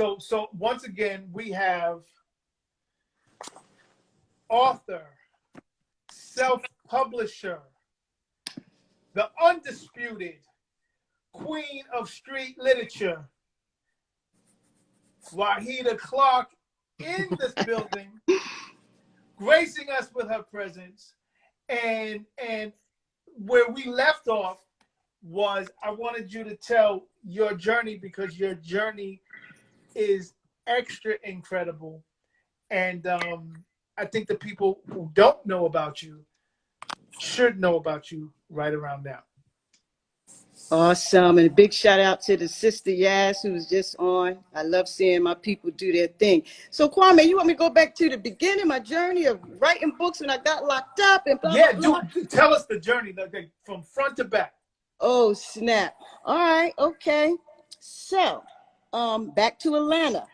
So once again, we have author, self-publisher, the undisputed queen of street literature, Wahida Clark, in this building, gracing us with her presence. And where we left off was, I wanted you to tell your journey, because your journey is extra incredible. And I think the people who don't know about you should know about you right around now. Awesome. And a big shout out to the sister Yas, who was just on. I love seeing my people do their thing. So Kwame, you want me to go back to the beginning, my journey of writing books when I got locked up and blah, yeah, blah, blah? Tell us the journey, like, from front to back. Oh, snap. All right. Okay. So back to Atlanta.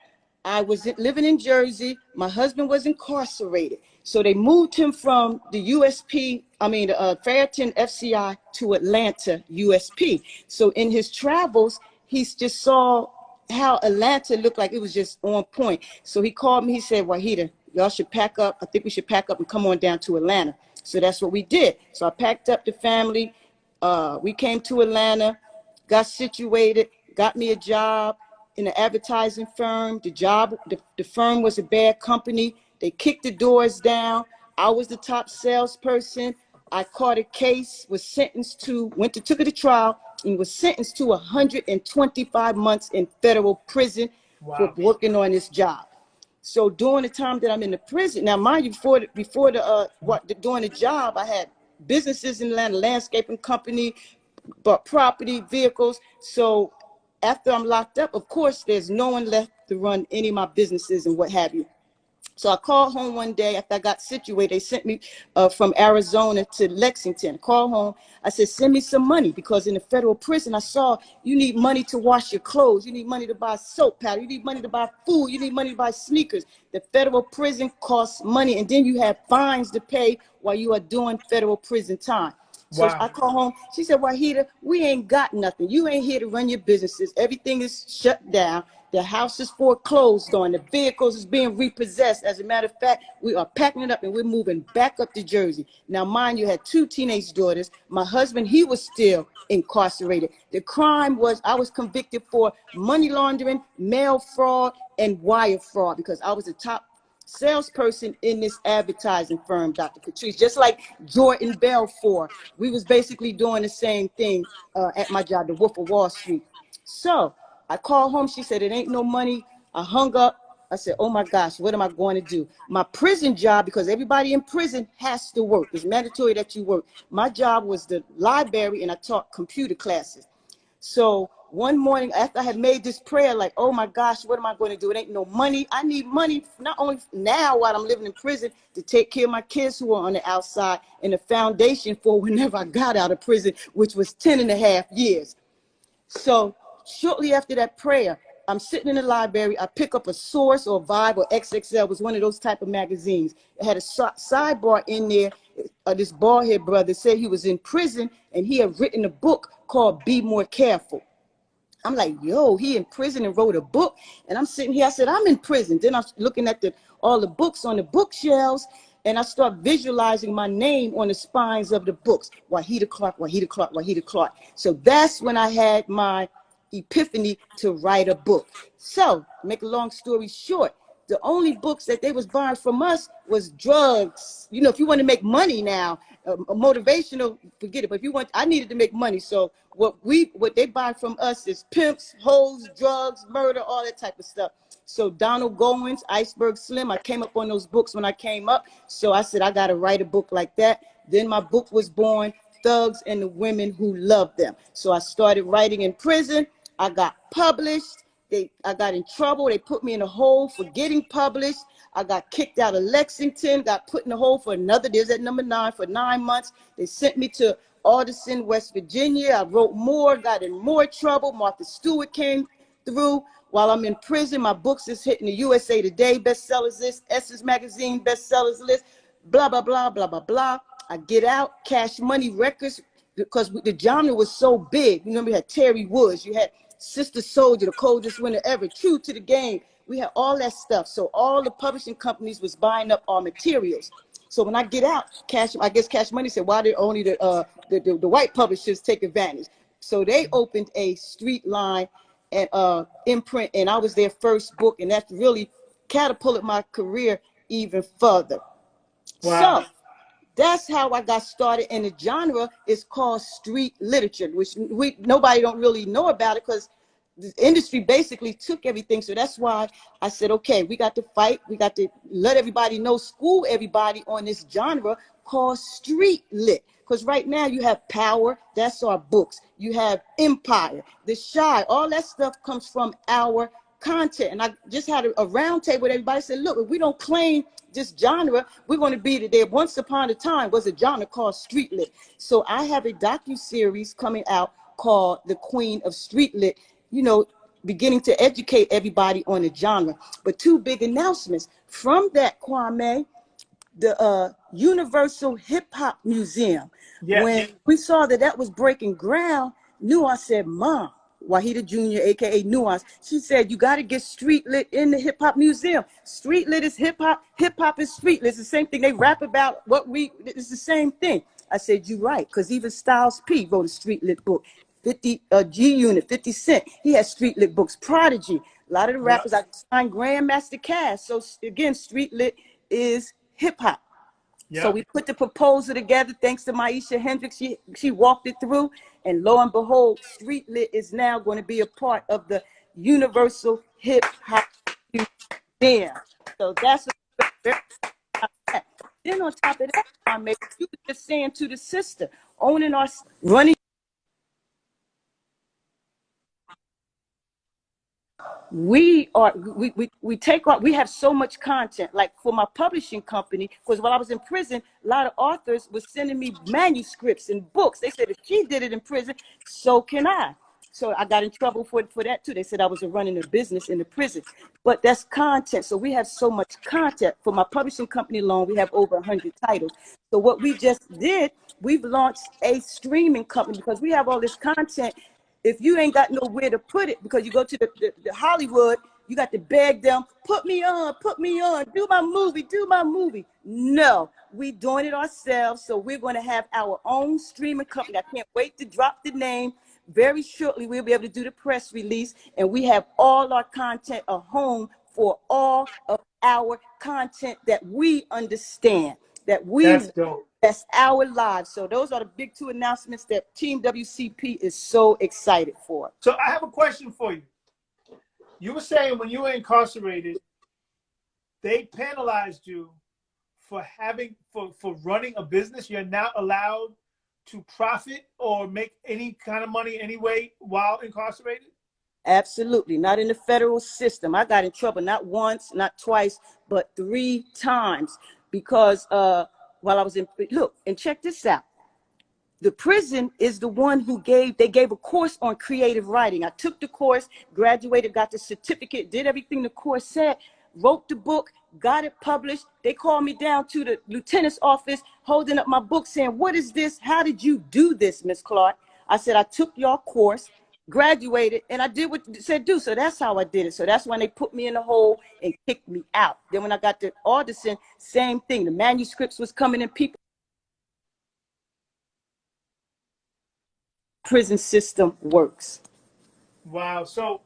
I was living in Jersey. My husband was incarcerated. So they moved him from the Farrington FCI to Atlanta USP. So in his travels, he just saw how Atlanta looked like. It was just on point. So he called me. He said, Wahida, y'all should pack up. I think we should pack up and come on down to Atlanta. So that's what we did. So I packed up the family. We came to Atlanta, got situated, got me a job in an advertising firm. The firm was a bad company. They kicked the doors down. I was the top salesperson. I caught a case, was sentenced to, took it to trial, and was sentenced to 125 months in federal prison. Wow. For working on this job. So during the time that I'm in the prison, now mind you, during the job, I had businesses in Atlanta, landscaping company, but property, vehicles. So after I'm locked up, of course, there's no one left to run any of my businesses and what have you. So I called home one day after I got situated. They sent me from Arizona to Lexington. I called home. I said, send me some money, because in the federal prison, I saw you need money to wash your clothes. You need money to buy soap powder. You need money to buy food. You need money to buy sneakers. The federal prison costs money, and then you have fines to pay while you are doing federal prison time. So wow. I call home. She said, Wahida, we ain't got nothing. You ain't here to run your businesses. Everything is shut down. The house is foreclosed on. The vehicles is being repossessed. As a matter of fact, we are packing it up and we're moving back up to Jersey. Now, mind you, had 2 teenage daughters. My husband, he was still incarcerated. The crime was I was convicted for money laundering, mail fraud, and wire fraud, because I was the top salesperson in this advertising firm, Dr. Patrice, just like Jordan Belfort. We was basically doing the same thing at my job, the Wolf of Wall Street. So I called home. She said, it ain't no money. I hung up. I said, oh my gosh, what am I going to do? My prison job, because everybody in prison has to work. It's mandatory that you work. My job was the library, and I taught computer classes. So one morning after I had made this prayer, like, oh my gosh, what am I going to do? It ain't no money. I need money, not only now while I'm living in prison, to take care of my kids who are on the outside, and a foundation for whenever I got out of prison, which was 10.5 years. So shortly after that prayer, I'm sitting in the library. I pick up a Source or Vibe or XXL, was one of those type of magazines. It had a sidebar in there. This bald-head brother said he was in prison, and he had written a book called Be More Careful. I'm like, yo, he in prison and wrote a book. And I'm sitting here. I said, I'm in prison. Then I'm looking at all the books on the bookshelves, and I start visualizing my name on the spines of the books. Wahida Clark, Wahida Clark, Wahida Clark. So that's when I had my epiphany to write a book. So, make a long story short, the only books that they was buying from us was drugs. You know, if you want to make money now, motivational, forget it. But if you want, I needed to make money. So what they buy from us is pimps, hoes, drugs, murder, all that type of stuff. So Donald Goins, Iceberg Slim, I came up on those books when I came up. So I said, I got to write a book like that. Then my book was born, Thugs and the Women Who Love Them. So I started writing in prison. I got published. I got in trouble. They put me in a hole for getting published. I got kicked out of Lexington, got put in a hole for another, there's at number 9, for 9 months. They sent me to Alderson, West Virginia. I wrote more, got in more trouble. Martha Stewart came through. While I'm in prison, my books is hitting the USA Today bestsellers list, Essence Magazine bestsellers list, blah, blah, blah, blah, blah, blah. I get out, Cash Money Records, because the genre was so big. You know, we had Terry Woods, you had Sister Soldier, the coldest winter ever, True to the Game. We had all that stuff. So all the publishing companies was buying up our materials. So when I get out, I guess Cash Money said, why did only the white publishers take advantage? So they opened a street line and imprint, and I was their first book, and that's really catapulted my career even further. Wow. So that's how I got started. And the genre is called street literature, which nobody don't really know about it because the industry basically took everything. So that's why I said, okay, we got to fight. We got to let everybody know, school everybody on this genre called street lit. Because right now you have Power, that's our books. You have Empire, The Shy, all that stuff comes from our content. And I just had a round table with everybody, said, look, if we don't claim this genre, we're going to be there. Once upon a time was a genre called street lit. So I have a docu-series coming out called The Queen of Street Lit, you know, beginning to educate everybody on the genre. But two big announcements from that, Kwame, the Universal Hip Hop Museum. Yes. When we saw that was breaking ground, Nuance said, Mom, Wahida Jr., aka Nuance, she said, you got to get street lit in the hip hop museum. Street lit is hip hop is street lit. It's the same thing. They rap about it's the same thing. I said, you're right, because even Styles P wrote a street lit book. 50 G Unit, 50 Cent, he has street lit books. Prodigy, a lot of the rappers, I signed Grandmaster Cash. So again, street lit is hip hop. Yep. So we put the proposal together thanks to Maisha Hendricks. She walked it through, and lo and behold, street lit is now going to be a part of the Universal Hip Hop Museum. So that's very. Then on top of that, you were just saying to the sister, owning our running. We have so much content. Like for my publishing company, because while I was in prison, a lot of authors were sending me manuscripts and books. They said if she did it in prison, so can I. So I got in trouble for that too. They said I was running a business in the prison. But that's content. So we have so much content. For my publishing company alone, we have over 100 titles. So what we just did, we've launched a streaming company because we have all this content. If you ain't got nowhere to put it, because you go to the Hollywood, you got to beg them, put me on, do my movie. No, we doing it ourselves. So we're going to have our own streaming company. I can't wait to drop the name. Very shortly, we'll be able to do the press release, and we have all our content, a home for all of our content that we understand, that's our lives. So those are the big two announcements that Team WCP is so excited for. So I have a question for you. You were saying when you were incarcerated, they penalized you for running a business. You're not allowed to profit or make any kind of money anyway while incarcerated? Absolutely. Not in the federal system. I got in trouble not once, not twice, but 3 times because while I was in, look, and check this out. The prison is the one who gave a course on creative writing. I took the course, graduated, got the certificate, did everything the course said, wrote the book, got it published. They called me down to the lieutenant's office, holding up my book saying, what is this? How did you do this, Miss Clark? I said, I took your course, graduated, and I did what it said do. So that's how I did it. So that's when they put me in the hole and kicked me out. Then when I got to audition, same thing. The manuscripts was coming in, people. Prison system works. Wow. So,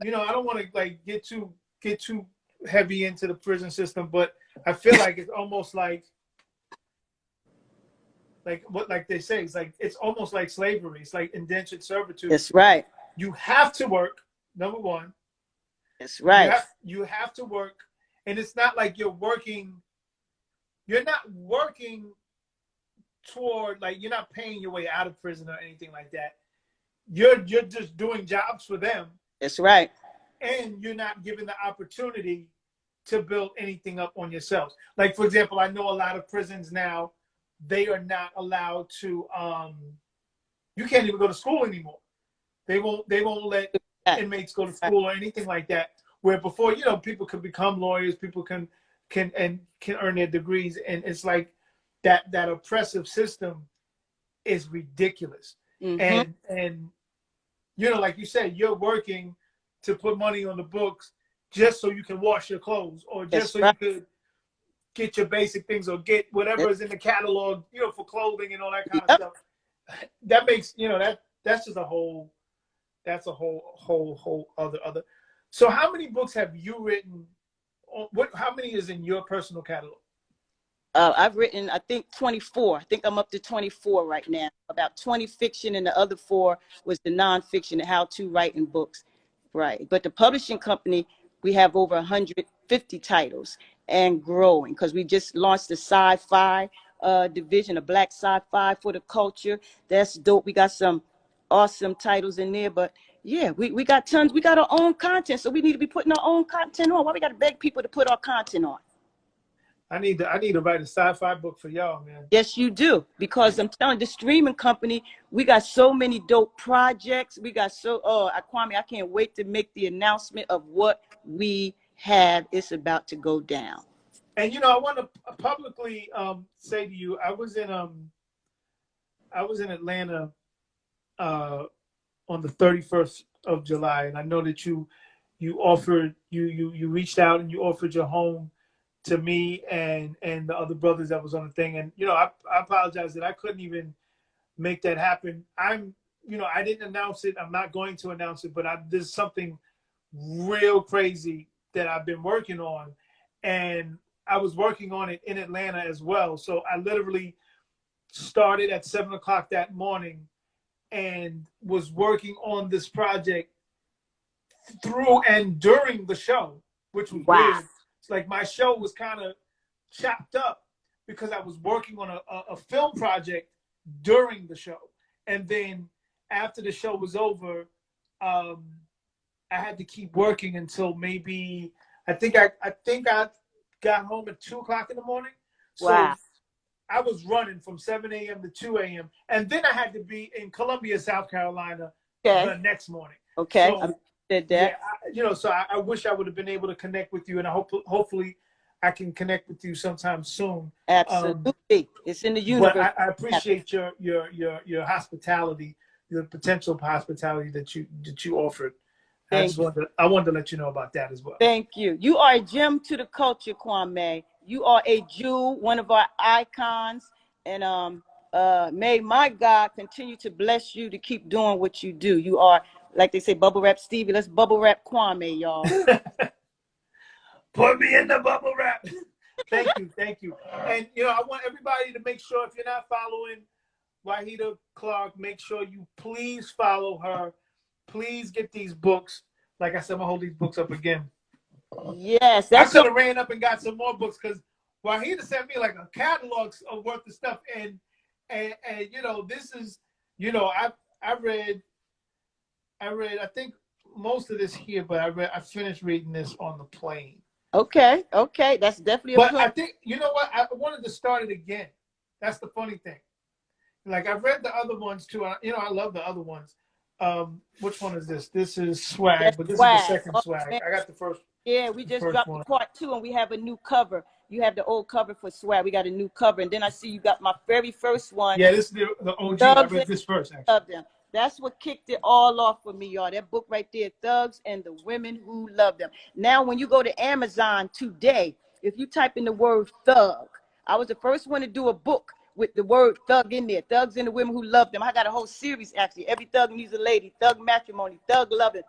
I don't want to get too heavy into the prison system, but I feel like it's almost like they say, it's almost like slavery. It's like indentured servitude. That's right. You have to work, number one. That's right. You have to work, and it's not like you're not working toward, you're not paying your way out of prison or anything like that. You're just doing jobs for them. That's right. And you're not given the opportunity to build anything up on yourselves. Like, for example, I know a lot of prisons now, they are not allowed to, you can't even go to school anymore. They won't let inmates go to school or anything like that. Where before, people could become lawyers, people can earn their degrees. And it's like that oppressive system is ridiculous. Mm-hmm. And you know, like you said, you're working to put money on the books just so you can wash your clothes, or just That's so you right. could get your basic things, or get whatever is in the catalog, you know, for clothing and all that kind of Yep. stuff. That makes, you know, that's just a whole, that's a whole other. So how many books have you written? How many is in your personal catalog? I've written, I think, 24. I think I'm up to 24 right now. About 20 fiction, and the other 4 was the nonfiction, the how-to writing books. Right. But the publishing company, we have over 150 titles and growing, because we just launched the sci-fi division, a black sci-fi for the culture. That's dope. We got some awesome titles in there. But yeah, we got tons. We got our own content. So we need to be putting our own content on. Why we got to beg people to put our content on? I need to write a sci-fi book for y'all, man. Yes, you do. Because I'm telling the streaming company, we got so many dope projects. We got Kwame, I can't wait to make the announcement of what we have. It's about to go down. And you know, I want to publicly say to you, I was in Atlanta on the 31st of July, and I know that you reached out and you offered your home to me and the other brothers that was on the thing. And you know, I apologize that I couldn't even make that happen. I didn't announce it. I'm not going to announce it, but there's something real crazy that I've been working on, and I was working on it in Atlanta as well. So I literally started at 7:00 that morning and was working on this project through and during the show, which was weird. It's like my show was kind of chopped up because I was working on a film project during the show. And then after the show was over, I had to keep working until maybe, I think I got home at 2:00 in the morning. So I was running from 7 a.m. to 2 a.m. And then I had to be in Columbia, South Carolina the next morning. Okay. So, yeah, so I wish I would have been able to connect with you, and hopefully I can connect with you sometime soon. Absolutely. It's in the universe. But I appreciate your hospitality, your potential hospitality that you offered. I wanted to let you know about that as well. Thank you. You are a gem to the culture, Kwame. You are a jewel, one of our icons, and may my God continue to bless you to keep doing what you do. You are, like they say, bubble wrap Stevie. Let's bubble wrap Kwame, y'all. Put me in the bubble wrap. Thank you. And you know, I want everybody to make sure, if you're not following Wahida Clark, make sure you please follow her. Please get these books. Like I said, I'm gonna hold these books up again. Yes, I could have ran up and got some more books, because Wahida sent me like a catalog worth of stuff, and you know, this is, you know, I read I think most of this here, but I finished reading this on the plane. Okay, that's definitely. But I think, you know what, I wanted to start it again. That's the funny thing. Like, I've read the other ones too. You know, I love the other ones. Which one is this? This is Swag, but this is the second Swag. I got the first. Yeah, we just dropped the part 2, and we have a new cover. You have the old cover for Swag. We got a new cover, and then I see you got my very first one. Yeah, this is the OG. I read this first, actually. That's what kicked it all off for me, y'all. That book right there, Thugs and the Women Who Love Them. Now, when you go to Amazon today, if you type in the word thug, I was the first one to do a book with the word thug in there. Thugs and the Women Who Love Them. I got a whole series, actually. Every thug needs a lady. Thug matrimony. Thug loving.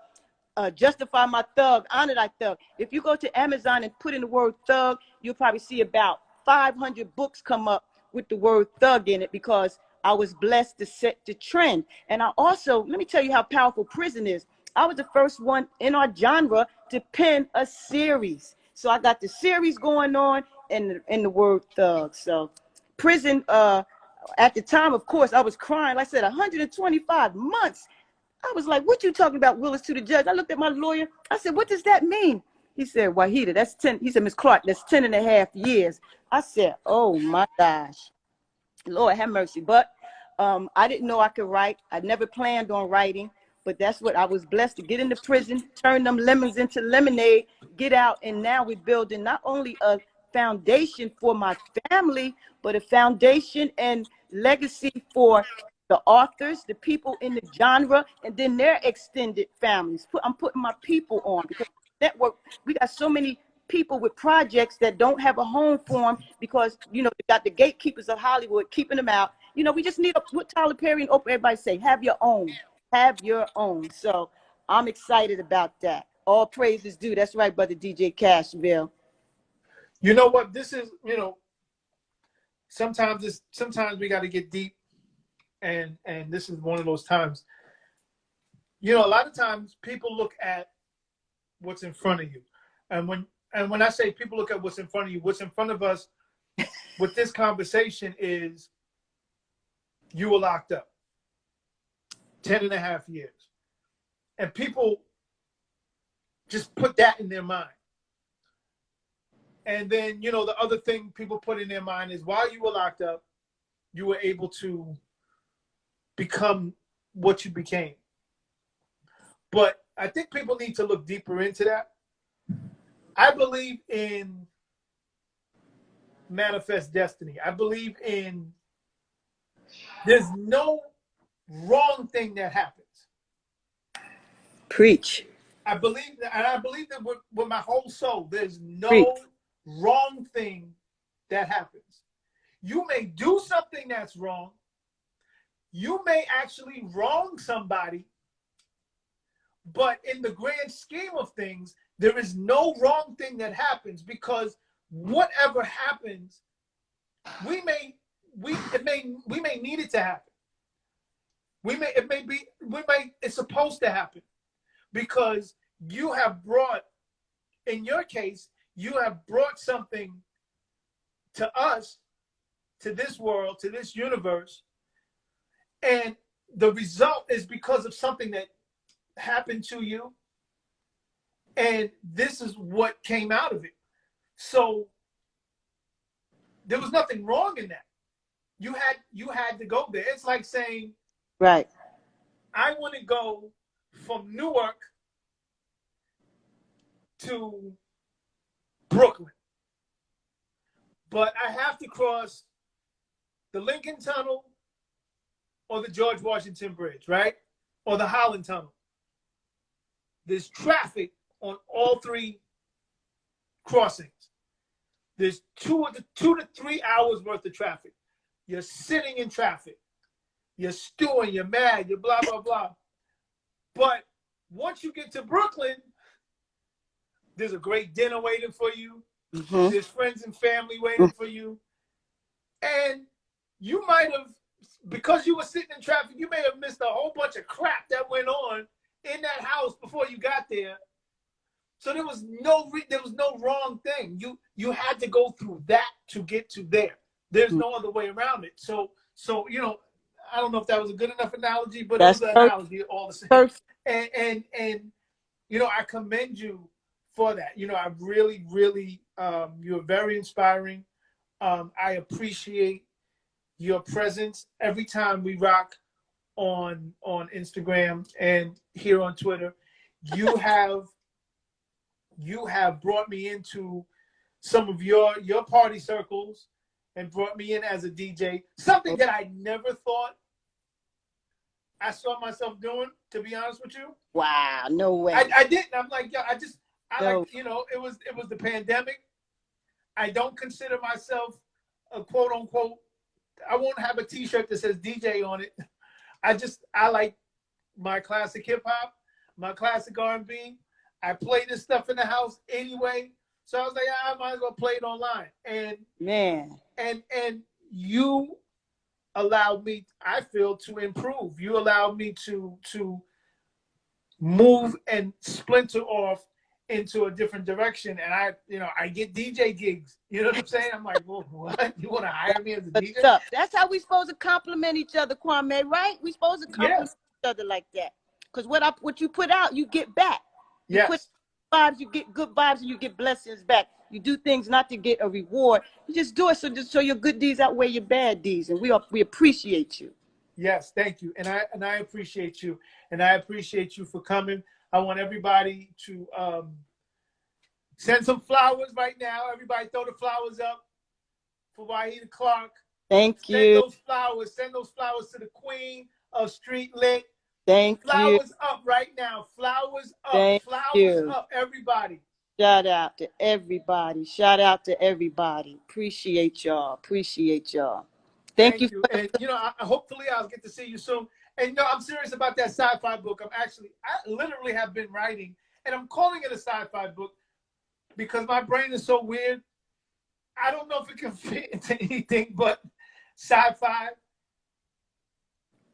Justify my thug. Honor thy thug. If you go to Amazon and put in the word thug, you'll probably see about 500 books come up with the word thug in it, because I was blessed to set the trend. And I also, let me tell you how powerful prison is. I was the first one in our genre to pen a series. So I got the series going on and the word thug. So prison, at the time, of course, I was crying. Like I said, 125 months. I was like, what you talking about, Willis, to the judge? I looked at my lawyer. I said, what does that mean? He said, Wahida, that's 10. He said, Miss Clark, that's 10 and a half years. I said, oh my gosh. Lord have mercy. But I didn't know I could write. I never planned on writing, but that's what I was blessed to get into prison, turn them lemons into lemonade, get out. And now we're building not only a foundation for my family, but a foundation and legacy for the authors, the people in the genre, and then their extended families. I'm putting my people on because network, we got so many people with projects that don't have a home for them because, you know, they got the gatekeepers of Hollywood keeping them out. You know, we just need what Tyler Perry and Oprah, everybody say, have your own. Have your own. So I'm excited about that. All praise is due. That's right, brother DJ Cashville. You know what? This is, you know, sometimes we got to get deep, and this is one of those times. You know, a lot of times people look at what's in front of you, and when I say people look at what's in front of you, what's in front of us with this conversation is you were locked up 10.5 years, and people just put that in their mind. And then, you know, the other thing people put in their mind is while you were locked up, you were able to become what you became. But I think people need to look deeper into that. I believe in manifest destiny. I believe in there's no wrong thing that happens. Preach. I believe that, and I believe that with my whole soul, there's no Preach. wrong thing that happens. You may do something that's wrong. You may actually wrong somebody, but in the grand scheme of things, there is no wrong thing that happens because whatever happens, we may need it to happen. It's supposed to happen because you have brought, in your case, you have brought something to us, to this world, to this universe, and the result is because of something that happened to you, and this is what came out of it. So there was nothing wrong in that. You had to go there. It's like saying, right, I want to go from Newark to Brooklyn, but I have to cross the Lincoln Tunnel or the George Washington Bridge, right? Or the Holland Tunnel. There's traffic on all three crossings. There's 2 to 3 hours worth of traffic. You're sitting in traffic. You're stewing, you're mad, you're blah, blah, blah. But once you get to Brooklyn, there's a great dinner waiting for you. Mm-hmm. There's friends and family waiting for you. And you might have, because you were sitting in traffic, you may have missed a whole bunch of crap that went on in that house before you got there. So there was no wrong thing. You had to go through that to get to there. There's no other way around it. So you know, I don't know if that was a good enough analogy, but That's it was an analogy all the same. Perfect. And you know, I commend you for that. You know, I really, really, you're very inspiring. I appreciate your presence every time we rock on Instagram and here on Twitter. You have brought me into some of your party circles and brought me in as a DJ, something that I never thought I saw myself doing, to be honest with you. Wow, no way. I didn't. I'm like, yo, No. like, you know, it was the pandemic. I don't consider myself a quote unquote, I won't have a t-shirt that says DJ on it. I like my classic hip hop, my classic R&B. I play this stuff in the house anyway. So I was like, I might as well play it online. And Man. And you allowed me, I feel, to improve. You allowed me to move and splinter off into a different direction. And I get DJ gigs. You know what I'm saying? I'm like, well, what? You want to hire me as a DJ? That's how we supposed to compliment each other, Kwame, right? We supposed to compliment each other like that. Because what you put out, you get back. You put vibes, you get good vibes, and you get blessings back. You do things not to get a reward. You just do it so your good deeds outweigh your bad deeds, and we appreciate you. Yes, thank you, and I appreciate you, and I appreciate you for coming. I want everybody to send some flowers right now. Everybody, throw the flowers up for Wahida Clark. Thank Send you. those flowers. Send those flowers to the queen of street lit. Thank you. Flowers up right now. Flowers up. Thank Flowers you. up, everybody. Shout out to everybody. Shout out to everybody. Appreciate y'all. Appreciate y'all. Thank you. Thank you. And hopefully I'll get to see you soon. And I'm serious about that sci-fi book. I literally have been writing, and I'm calling it a sci-fi book because my brain is so weird. I don't know if it can fit into anything but sci-fi.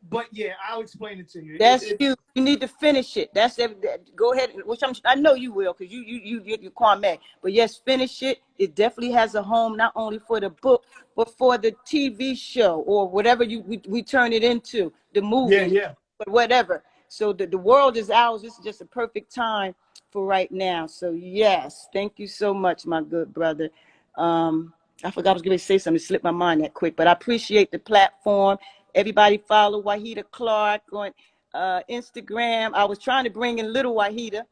But yeah, I'll explain it to you. That's you. You need to finish it. That's it. Go ahead. Which I know you will, because you Kwame. But yes, finish it. It definitely has a home, not only for the book, but for the TV show or whatever we turn it into, the movie. Yeah. But whatever. So the world is ours. This is just a perfect time for right now. So yes, thank you so much, my good brother. I forgot I was going to say something. It slipped my mind that quick, but I appreciate the platform. Everybody follow Wahida Clark on Instagram. I was trying to bring in little Wahida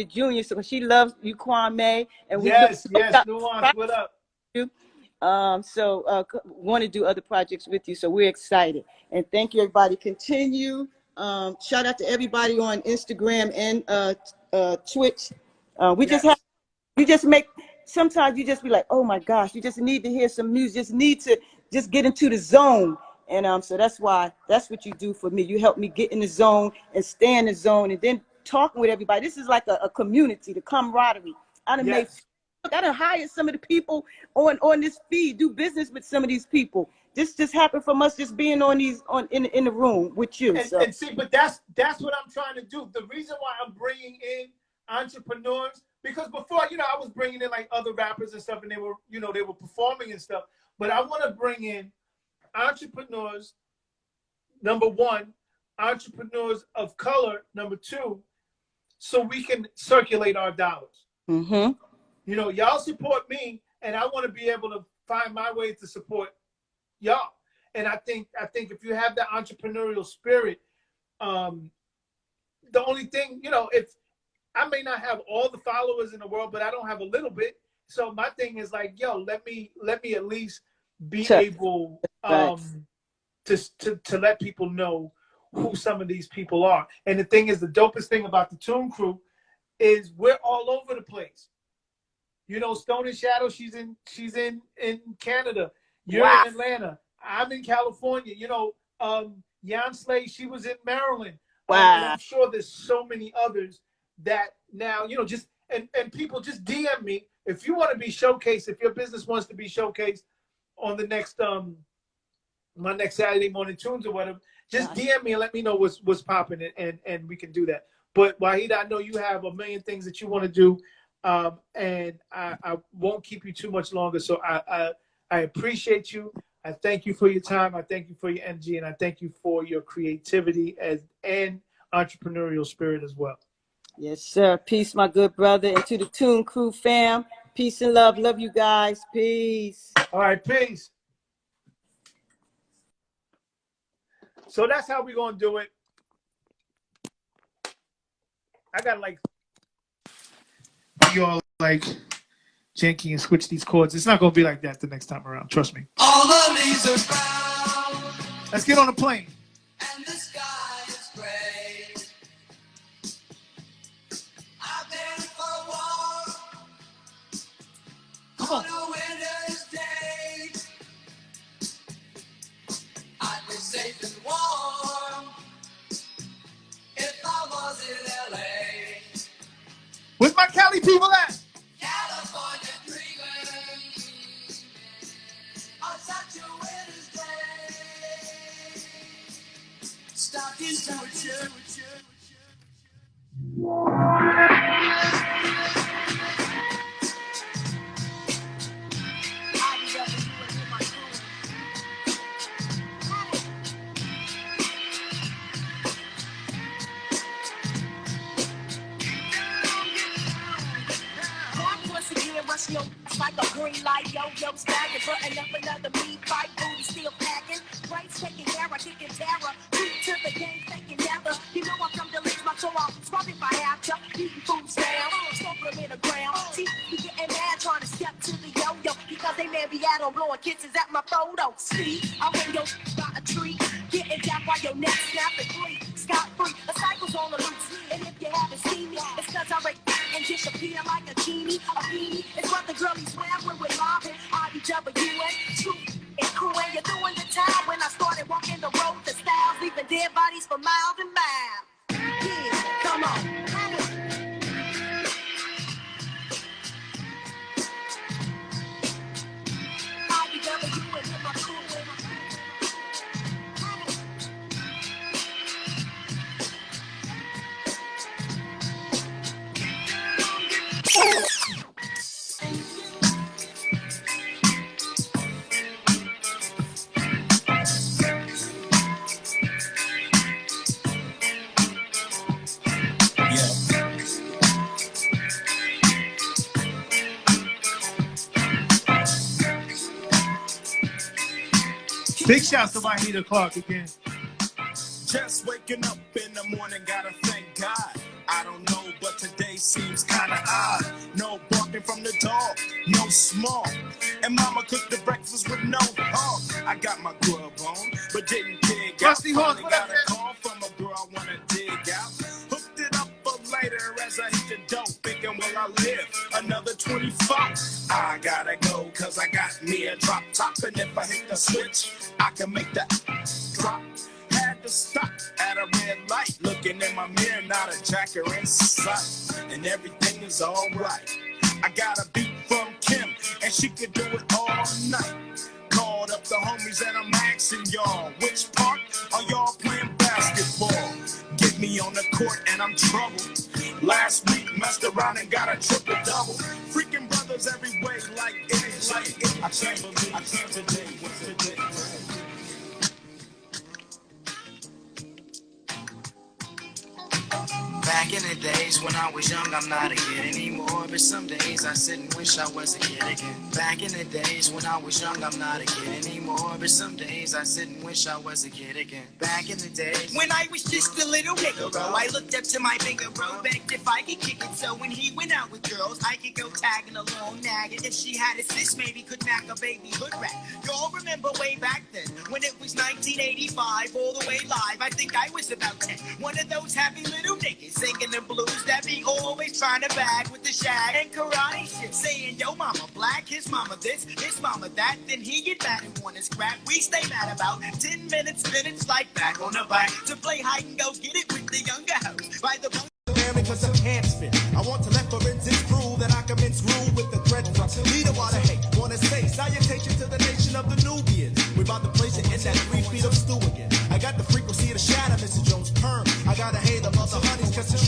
Jr. So she loves you, Kwame, and yes, Nuance. What up? Want to do other projects with you. So we're excited, and thank you, everybody. Continue. Shout out to everybody on Instagram and Twitch. Sometimes you just be like, oh my gosh, you just need to hear some music, just need to just get into the zone. And so that's what you do for me. You help me get in the zone and stay in the zone, and then talking with everybody. This is like a community, the camaraderie. I done hired some of the people on this feed, do business with some of these people. This just happened from us just being in the room with you. And see, but that's what I'm trying to do. The reason why I'm bringing in entrepreneurs, because before, I was bringing in like other rappers and stuff, and they were performing and stuff. But I want to bring in entrepreneurs, number one, entrepreneurs of color, number two, so we can circulate our dollars. Mm-hmm. Y'all support me, and I want to be able to find my way to support y'all. And I think if you have that entrepreneurial spirit, the only thing, if I may not have all the followers in the world, but I don't have a little bit. So my thing is like, let me at least be able to let people know who some of these people are. And the thing is, the dopest thing about the Toon Crew is we're all over the place. Stone and Shadow, she's in Canada. You're in Atlanta. I'm in California. Jan Slay, she was in Maryland. And I'm sure there's so many others that now, just and people just DM me if you want to be showcased, if your business wants to be showcased on the next my next Saturday morning tunes or whatever, just DM me and let me know what's popping, and we can do that. But Wahida, I know you have a million things that you want to do, and I won't keep you too much longer. So I appreciate you. I thank you for your time. I thank you for your energy, and I thank you for your creativity and entrepreneurial spirit as well. Yes, sir. Peace, my good brother, and to the Toon Crew fam. Peace and love. Love you guys. Peace. All right, peace. So that's how we're going to do it. I got you all janky and switch these chords. It's not going to be like that the next time around. Trust me. All the leaves are brown. Let's get on a plane. And the sky is gray. I've been for a walk. Come on. On a winter's day. I'd be safe and warm if I was in LA. Where's my Cali people at? California dreaming on such a winter's day. Stuck into a chair. Like a green light, yo, stacking, button up another meat fight, booty still packing, rights taking care of, kicking terror, deep to the game, thinking never. You know I'm from the league, my soul off, scrub if I have to, eating food down, smoking them in the ground. See, we getting mad, trying to step to the yo-yo, because they man be out on on, blowing kisses at my photo. See, I'm in your by a tree, getting down while your neck snapping free. Scot free, a cycle's on the loose. And if you haven't seen me, it's cause I break and disappear like a genie. A beanie is what the girlies wear when we're mobbing. IBWS, truth and crew, and you're doing the time when I started walking the road to styles, leaving dead bodies for miles and miles. Yeah, come on. Big shouts to Wahida Clark again. Just waking up in the morning, gotta thank God. I don't know, but today seems kinda odd. No barking from the dog, no small. And mama cooked the breakfast with no hog. I got my grub on, but didn't dig out. Rusty Horse, Finally what got up, a call from a girl I wanna dig out. Hooked it up for later as I hit the dope, thinking, will I live another 24? I gotta go, cause I got me a drop top. And if I hit the switch, I can make that drop. Had to stop at a red light, looking in my mirror, not a jacker in sight, and everything is alright. I got a beat from Kim, and she could do it all night. Called up the homies and I'm asking y'all, which part are y'all playing basketball? Get me on the court and I'm troubled. Last week messed around and got a triple-double. Freaking brothers every way like it is like it. I can't believe today was today. Back in the days when I was young, I'm not a kid anymore. But some days I sit and wish I was a kid again. Back in the days when I was young, I'm not a kid anymore. But some days I sit and wish I was a kid again. Back in the days when I was just a little nigga, bro, I looked up to my bigger bro, begged if I could kick it. So when he went out with girls, I could go tagging along, nagging. If she had a sis, maybe could knock a baby hood rat. Y'all remember way back then when it was 1985, all the way live. I think I was about 10. One of those happy little niggas singing the blues that be always trying to bag with the shag and karate shit, saying yo mama black, his mama this, his mama that. Then he get mad and want his crap. We stay mad about 10 minutes like back on the bike to play hide and go get it with the younger hoes by the because the pants fit. I want to let forensics prove that I commence rule with the threat. Leader while I hate, wanna say salutation to the nation of the Nubians. We're about to place it in that 3 feet of stew again. I got the frequency of the shadow, Mr. Jones perm. I got a hate of other honeys, cause it's